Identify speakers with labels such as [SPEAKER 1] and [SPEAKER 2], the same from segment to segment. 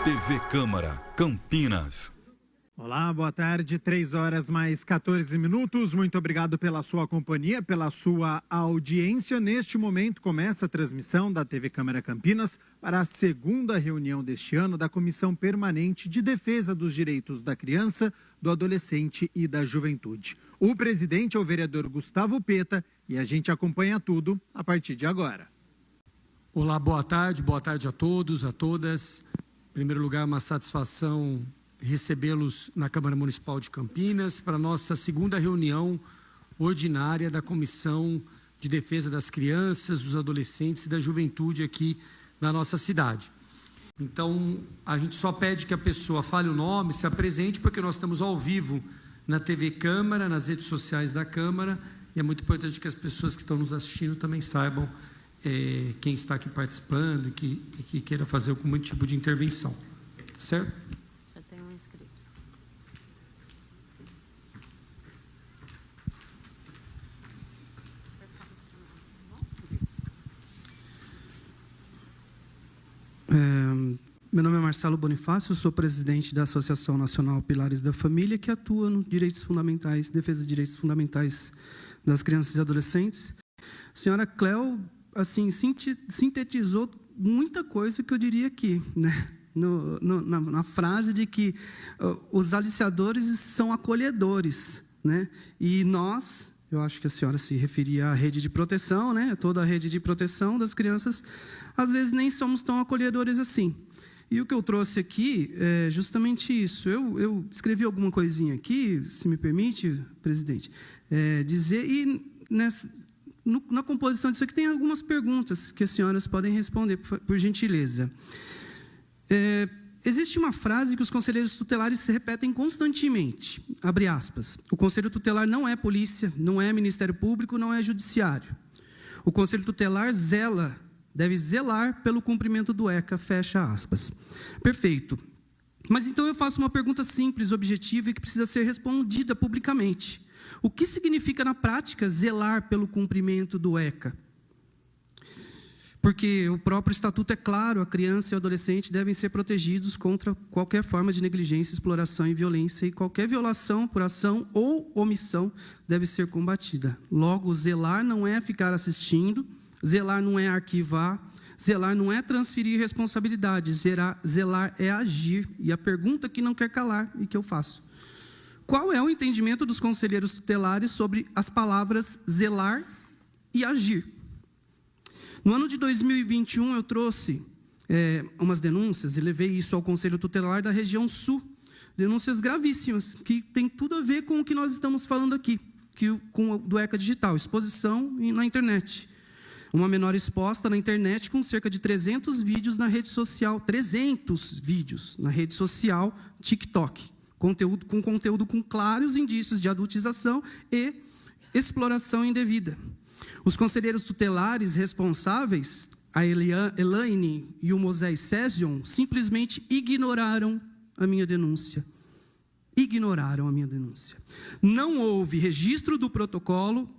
[SPEAKER 1] TV Câmara, Campinas.
[SPEAKER 2] Olá, boa tarde, 3h mais 14. Muito obrigado pela sua companhia, pela sua audiência. Neste momento começa a transmissão da TV Câmara Campinas para a segunda reunião deste ano da Comissão Permanente de Defesa dos Direitos da Criança, do Adolescente e da Juventude. O presidente é o vereador Gustavo Peta e a gente acompanha tudo a partir de agora.
[SPEAKER 3] Olá, boa tarde a todos, a todas. Em primeiro lugar, uma satisfação recebê-los na Câmara Municipal de Campinas para a nossa segunda reunião ordinária da Comissão de Defesa das Crianças, dos Adolescentes e da Juventude aqui na nossa cidade. Então, a gente só pede que a pessoa fale o nome, se apresente, porque nós estamos ao vivo na TV Câmara, nas redes sociais da Câmara, e é muito importante que as pessoas que estão nos assistindo também saibam quem está aqui participando e que queira fazer algum tipo de intervenção. Certo?
[SPEAKER 4] Já tem um inscrito.
[SPEAKER 5] Meu nome é Marcelo Bonifácio, eu sou presidente da Associação Nacional Pilares da Família, que atua no direitos fundamentais, defesa de direitos fundamentais das crianças e adolescentes. A senhora Cléo, assim, sintetizou muita coisa que eu diria aqui, né? Na frase de que os aliciadores são acolhedores, né? E nós, eu acho que a senhora se referia à rede de proteção, né? Toda a rede de proteção das crianças, às vezes nem somos tão acolhedores assim. E o que eu trouxe aqui é justamente isso. Eu escrevi alguma coisinha aqui, se me permite, presidente, dizer, e na composição disso aqui tem algumas perguntas que as senhoras podem responder, por gentileza. Existe uma frase que os conselheiros tutelares se repetem constantemente, abre aspas, o conselho tutelar não é polícia, não é Ministério Público, não é judiciário. O conselho tutelar deve zelar pelo cumprimento do ECA, fecha aspas. Perfeito. Mas então eu faço uma pergunta simples, objetiva e que precisa ser respondida publicamente. O que significa na prática zelar pelo cumprimento do ECA? Porque o próprio estatuto é claro, a criança e o adolescente devem ser protegidos contra qualquer forma de negligência, exploração e violência, e qualquer violação por ação ou omissão deve ser combatida. Logo, zelar não é ficar assistindo, zelar não é arquivar, zelar não é transferir responsabilidade, zelar é agir. E a pergunta que não quer calar e que eu faço: qual é o entendimento dos conselheiros tutelares sobre as palavras zelar e agir? No ano de 2021, eu trouxe umas denúncias e levei isso ao Conselho Tutelar da região Sul. Denúncias gravíssimas, que tem tudo a ver com o que nós estamos falando aqui, com do ECA Digital, exposição na internet. Uma menor exposta na internet com cerca de 300 vídeos na rede social, 300 vídeos na rede social TikTok, com conteúdo com claros indícios de adultização e exploração indevida. Os conselheiros tutelares responsáveis, a Elaine e o Moisés Césion, simplesmente ignoraram a minha denúncia. Ignoraram a minha denúncia. Não houve registro do protocolo,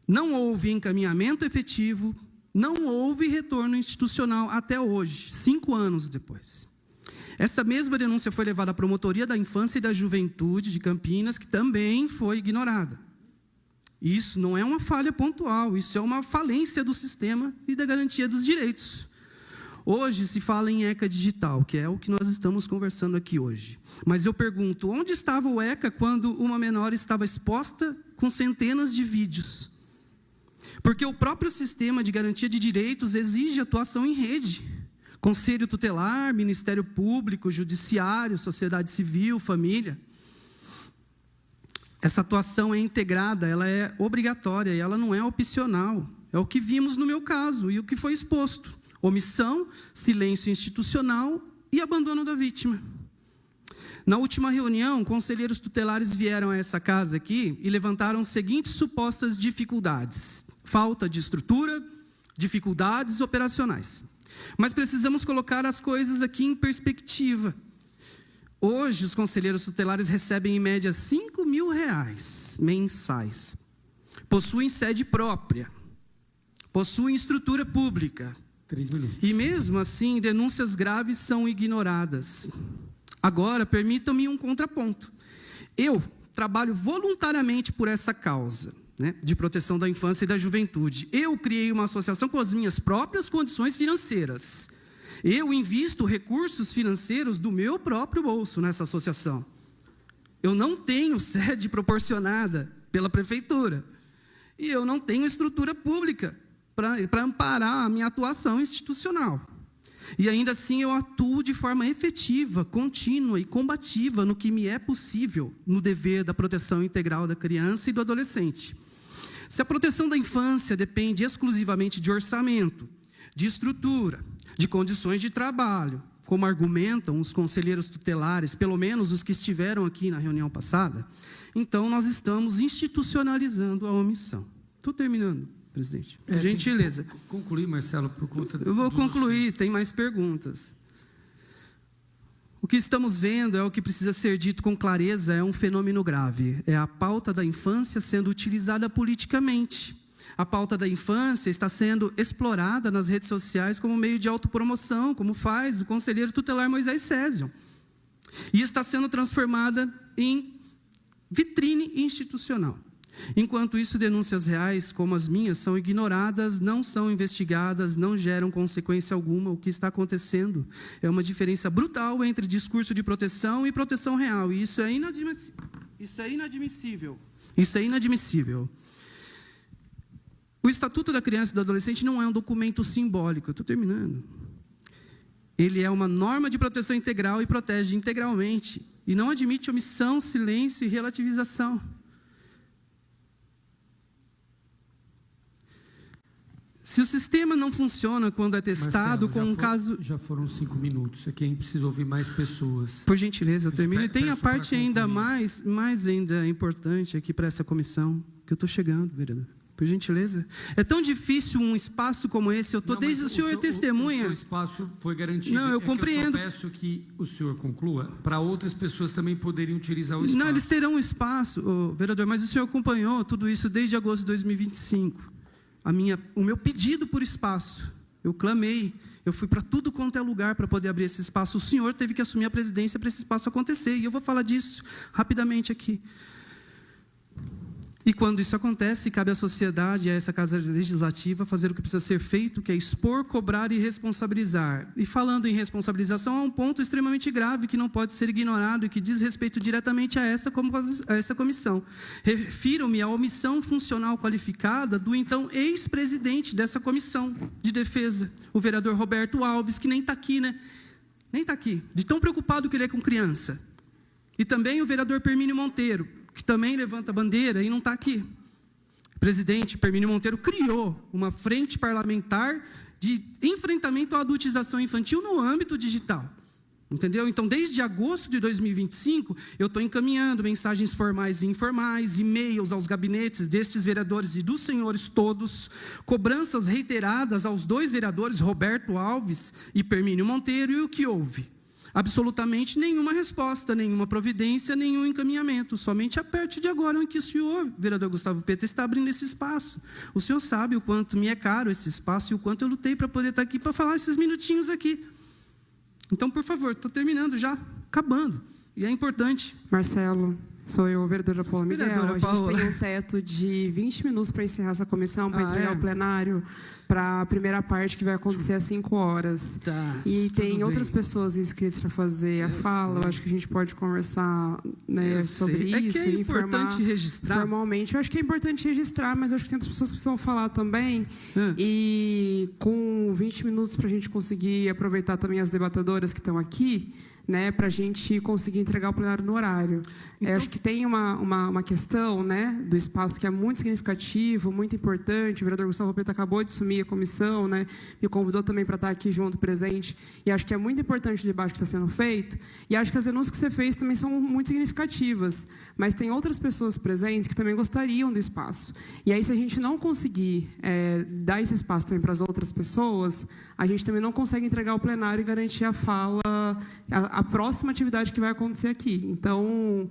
[SPEAKER 5] não houve encaminhamento efetivo, não houve retorno institucional até hoje, 5 anos depois. Essa mesma denúncia foi levada à Promotoria da Infância e da Juventude de Campinas, que também foi ignorada. Isso não é uma falha pontual, isso é uma falência do sistema e da garantia dos direitos. Hoje se fala em ECA digital, que é o que nós estamos conversando aqui hoje. Mas eu pergunto, onde estava o ECA quando uma menor estava exposta com centenas de vídeos? Porque o próprio sistema de garantia de direitos exige atuação em rede. Conselho tutelar, Ministério Público, Judiciário, sociedade civil, família. Essa atuação é integrada, ela é obrigatória e ela não é opcional. É o que vimos no meu caso e o que foi exposto. Omissão, silêncio institucional e abandono da vítima. Na última reunião, conselheiros tutelares vieram a essa casa aqui e levantaram as seguintes supostas dificuldades: falta de estrutura, dificuldades operacionais. Mas precisamos colocar as coisas aqui em perspectiva. Hoje, os conselheiros tutelares recebem, em média, R$5.000 mensais. Possuem sede própria. Possuem estrutura pública.
[SPEAKER 3] 3 minutos.
[SPEAKER 5] E mesmo assim, denúncias graves são ignoradas. Agora, permitam-me um contraponto. Eu trabalho voluntariamente por essa causa, né, de proteção da infância e da juventude. Eu criei uma associação com as minhas próprias condições financeiras. Eu invisto recursos financeiros do meu próprio bolso nessa associação. Eu não tenho sede proporcionada pela prefeitura. E eu não tenho estrutura pública para amparar a minha atuação institucional. E ainda assim eu atuo de forma efetiva, contínua e combativa no que me é possível no dever da proteção integral da criança e do adolescente. Se a proteção da infância depende exclusivamente de orçamento, de estrutura, de condições de trabalho, como argumentam os conselheiros tutelares, pelo menos os que estiveram aqui na reunião passada, então nós estamos institucionalizando a omissão. Estou terminando, presidente. Por gentileza.
[SPEAKER 3] Concluir, Marcelo, por conta
[SPEAKER 5] Eu vou concluir, tem mais perguntas. O que estamos vendo é o que precisa ser dito com clareza, é um fenômeno grave. É a pauta da infância sendo utilizada politicamente. A pauta da infância está sendo explorada nas redes sociais como meio de autopromoção, como faz o conselheiro tutelar Moisés Césio. E está sendo transformada em vitrine institucional. Enquanto isso, denúncias reais, como as minhas, são ignoradas, não são investigadas, não geram consequência alguma. O que está acontecendo é uma diferença brutal entre discurso de proteção e proteção real. E isso é inadmissível. Isso é inadmissível. O Estatuto da Criança e do Adolescente não é um documento simbólico. Eu estou terminando. Ele é uma norma de proteção integral e protege integralmente. E não admite omissão, silêncio e relativização. Se o sistema não funciona quando é testado,
[SPEAKER 3] Marcelo,
[SPEAKER 5] com um caso...
[SPEAKER 3] Já foram 5 minutos. Aqui a gente precisa ouvir mais pessoas.
[SPEAKER 5] Por gentileza, eu termino. E tem a parte ainda mais ainda importante aqui para essa comissão, que eu estou chegando, vereador. Por gentileza. É tão difícil um espaço como esse. Eu estou desde o senhor é testemunha.
[SPEAKER 3] O seu espaço foi garantido.
[SPEAKER 5] Não, eu compreendo.
[SPEAKER 3] Eu só peço que o senhor conclua para outras pessoas também poderem utilizar o espaço.
[SPEAKER 5] Não, eles terão um espaço, vereador, mas o senhor acompanhou tudo isso desde agosto de 2025. O meu pedido por espaço, eu clamei, eu fui para tudo quanto é lugar para poder abrir esse espaço. O senhor teve que assumir a presidência para esse espaço acontecer, e eu vou falar disso rapidamente aqui. E quando isso acontece, cabe à sociedade e a essa Casa Legislativa fazer o que precisa ser feito, que é expor, cobrar e responsabilizar. E falando em responsabilização, há um ponto extremamente grave que não pode ser ignorado e que diz respeito diretamente a essa comissão. Refiro-me à omissão funcional qualificada do então ex-presidente dessa comissão de defesa, o vereador Roberto Alves, que nem está aqui, né? Nem está aqui, de tão preocupado que ele é com criança. E também o vereador Permínio Monteiro, que também levanta a bandeira e não está aqui. O presidente Permínio Monteiro criou uma frente parlamentar de enfrentamento à adultização infantil no âmbito digital. Entendeu? Então, desde agosto de 2025, eu estou encaminhando mensagens formais e informais, e-mails aos gabinetes destes vereadores e dos senhores todos, cobranças reiteradas aos 2 vereadores, Roberto Alves e Permínio Monteiro, e o que houve? Absolutamente nenhuma resposta, nenhuma providência, nenhum encaminhamento. Somente a partir de agora em que o senhor, vereador Gustavo Peta, está abrindo esse espaço. O senhor sabe o quanto me é caro esse espaço e o quanto eu lutei para poder estar aqui, para falar esses minutinhos aqui. Então, por favor, estou terminando já, acabando. E é importante.
[SPEAKER 4] Marcelo, sou eu, vereadora Paula Miguel.
[SPEAKER 5] Vereadora
[SPEAKER 4] a
[SPEAKER 5] Paula.
[SPEAKER 4] gente tem um teto de 20 minutos para encerrar essa comissão, para entregar o plenário, para a primeira parte que vai acontecer às 5 horas.
[SPEAKER 5] Tá,
[SPEAKER 4] e tem
[SPEAKER 5] tudo
[SPEAKER 4] outras
[SPEAKER 5] bem.
[SPEAKER 4] pessoas inscritas para fazer a fala. Eu acho que a gente pode conversar, né, sobre
[SPEAKER 5] sei.
[SPEAKER 4] isso.
[SPEAKER 5] É que é
[SPEAKER 4] informar
[SPEAKER 5] importante registrar.
[SPEAKER 4] formalmente. Eu acho que é importante registrar, mas eu acho que tem outras pessoas que precisam falar também. E com 20 minutos para a gente conseguir aproveitar também as debatadoras que estão aqui, né, para a gente conseguir entregar o plenário no horário.
[SPEAKER 5] Então,
[SPEAKER 4] acho que tem uma questão, né, do espaço que é muito significativo, muito importante. O vereador Gustavo Peta acabou de assumir a comissão, né, me convidou também para estar aqui junto, presente, e acho que é muito importante o debate que está sendo feito, e acho que as denúncias que você fez também são muito significativas, mas tem outras pessoas presentes que também gostariam do espaço. E aí, se a gente não conseguir dar esse espaço também para as outras pessoas, a gente também não consegue entregar o plenário e garantir a fala, a próxima atividade que vai acontecer aqui. Então,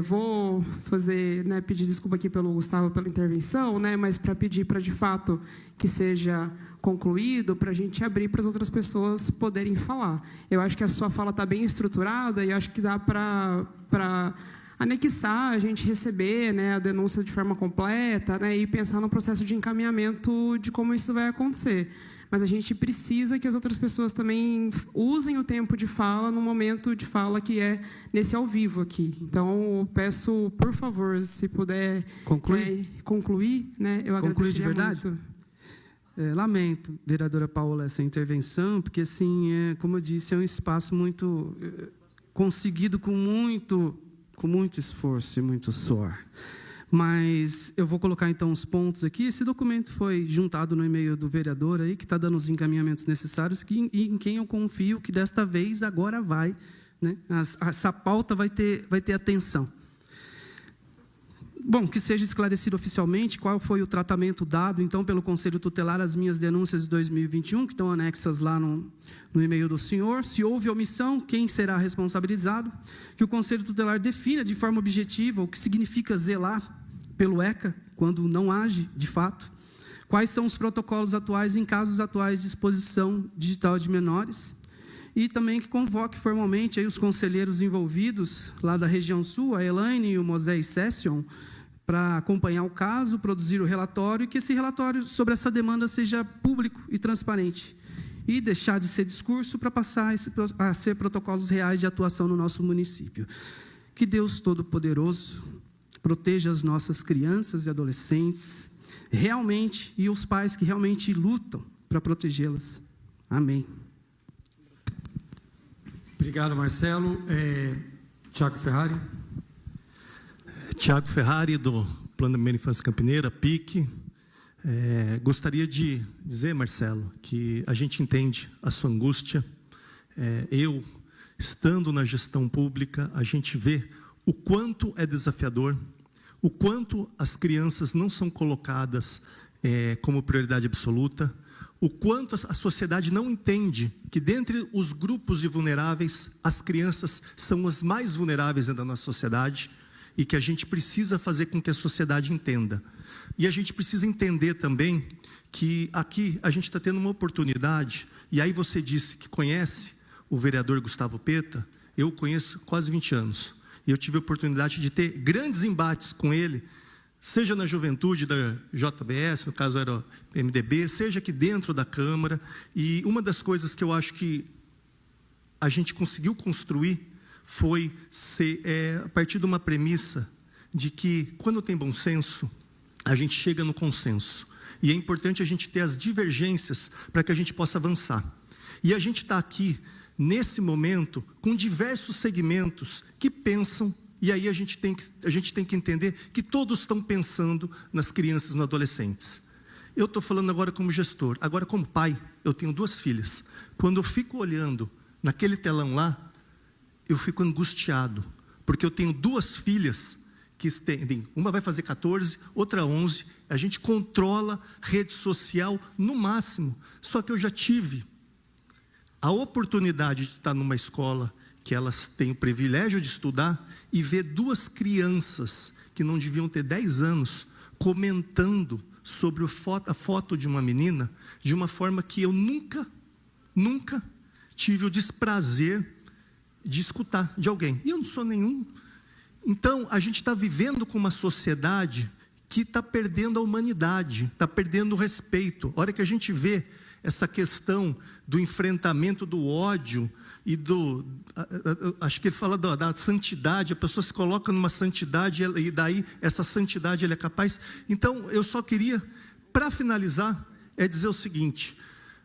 [SPEAKER 4] Vou fazer, né, pedir desculpa aqui pelo Gustavo pela intervenção, né, mas para pedir para, de fato, que seja concluído, para a gente abrir para as outras pessoas poderem falar. Eu acho que a sua fala está bem estruturada e acho que dá para anexar, a gente receber, né, a denúncia de forma completa, né, e pensar no processo de encaminhamento de como isso vai acontecer. Mas a gente precisa que as outras pessoas também usem o tempo de fala no momento de fala que é nesse ao vivo aqui. Então, eu peço, por favor, se puder concluir, né, eu
[SPEAKER 5] Concluir de verdade?
[SPEAKER 4] muito.
[SPEAKER 5] Lamento, vereadora Paola, essa intervenção, porque, assim, como eu disse, é um espaço muito conseguido com muito esforço e muito suor. Mas eu vou colocar, então, os pontos aqui. Esse documento foi juntado no e-mail do vereador, aí, que está dando os encaminhamentos necessários, e em quem eu confio que, desta vez, agora vai, né? Essa pauta vai ter atenção. Bom, que seja esclarecido oficialmente qual foi o tratamento dado, então, pelo Conselho Tutelar às minhas denúncias de 2021, que estão anexas lá no e-mail do senhor. Se houve omissão, quem será responsabilizado? Que o Conselho Tutelar defina de forma objetiva o que significa zelar pelo ECA, quando não age de fato. Quais são os protocolos atuais em casos atuais de exposição digital de menores? E também que convoque formalmente aí os conselheiros envolvidos, lá da região sul, a Elaine e o Moisés Session, para acompanhar o caso, produzir o relatório, e que esse relatório sobre essa demanda seja público e transparente. E deixar de ser discurso para passar a ser protocolos reais de atuação no nosso município. Que Deus Todo-Poderoso proteja as nossas crianças e adolescentes, realmente, e os pais que realmente lutam para protegê-las. Amém.
[SPEAKER 3] Obrigado, Marcelo. Tiago Ferrari.
[SPEAKER 6] Tiago Ferrari, do Plano de Infância Campineira, PIC. Gostaria de dizer, Marcelo, que a gente entende a sua angústia. Eu, estando na gestão pública, a gente vê o quanto é desafiador, o quanto as crianças não são colocadas como prioridade absoluta, o quanto a sociedade não entende que, dentre os grupos de vulneráveis, as crianças são as mais vulneráveis da nossa sociedade, e que a gente precisa fazer com que a sociedade entenda. E a gente precisa entender também que aqui a gente está tendo uma oportunidade, e aí você disse que conhece o vereador Gustavo Peta. Eu conheço quase 20 anos, e eu tive a oportunidade de ter grandes embates com ele, seja na juventude da JBS, no caso era o MDB, seja aqui dentro da Câmara. E uma das coisas que eu acho que a gente conseguiu construir foi a partir de uma premissa de que, quando tem bom senso, a gente chega no consenso. E é importante a gente ter as divergências para que a gente possa avançar. E a gente está aqui, nesse momento, com diversos segmentos que pensam, e aí a gente tem que entender que todos estão pensando nas crianças e nos adolescentes. Eu estou falando agora como gestor. Agora, como pai, eu tenho 2 filhas. Quando eu fico olhando naquele telão lá, eu fico angustiado, porque eu tenho 2 filhas que têm, uma vai fazer 14, outra 11, a gente controla rede social no máximo. Só que eu já tive a oportunidade de estar numa escola que elas têm o privilégio de estudar e ver 2 crianças que não deviam ter 10 anos comentando sobre a foto de uma menina de uma forma que eu nunca tive o desprazer de escutar de alguém. E eu não sou nenhum. Então, a gente está vivendo com uma sociedade que está perdendo a humanidade, está perdendo o respeito. A hora que a gente vê essa questão do enfrentamento do ódio e acho que ele fala da santidade, a pessoa se coloca numa santidade e daí essa santidade ele é capaz. Então, eu só queria, para finalizar, dizer o seguinte: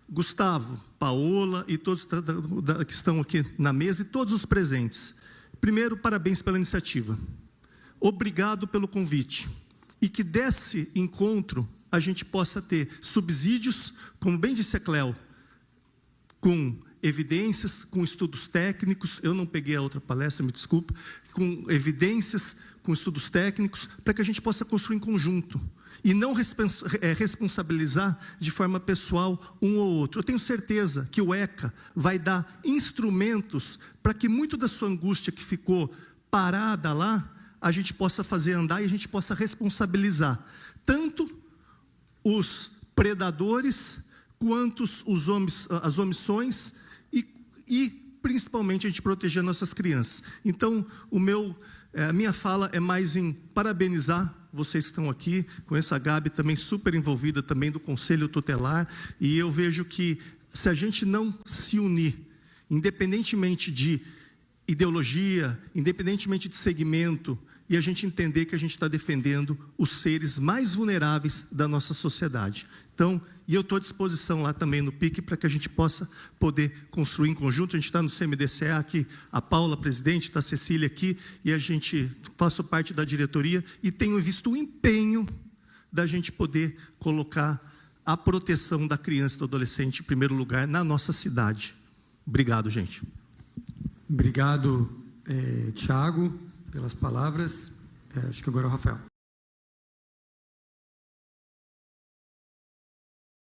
[SPEAKER 6] Gustavo, Paola e todos que estão aqui na mesa e todos os presentes, primeiro, parabéns pela iniciativa, obrigado pelo convite, e que desse encontro a gente possa ter subsídios, como bem disse a Cléo, com evidências, com estudos técnicos. Eu não peguei a outra palestra, me desculpa. Com evidências, com estudos técnicos, para que a gente possa construir em conjunto e não responsabilizar de forma pessoal um ou outro. Eu tenho certeza que o ECA vai dar instrumentos para que muito da sua angústia que ficou parada lá, a gente possa fazer andar e a gente possa responsabilizar tanto os predadores quanto as omissões e principalmente a gente proteger nossas crianças. Então, a minha fala é mais em parabenizar vocês que estão aqui. Conheço a Gabi também, super envolvida também do Conselho Tutelar, e eu vejo que se a gente não se unir, independentemente de ideologia, independentemente de segmento, e a gente entender que a gente está defendendo os seres mais vulneráveis da nossa sociedade. Então, e eu estou à disposição lá também no PIC para que a gente possa poder construir em conjunto. A gente está no CMDCA aqui, a Paula, presidente, está a Cecília aqui, e a gente faço parte da diretoria e tenho visto o empenho da gente poder colocar a proteção da criança e do adolescente em primeiro lugar na nossa cidade. Obrigado, gente.
[SPEAKER 3] Obrigado, Tiago, pelas palavras. Acho que agora é o Rafael.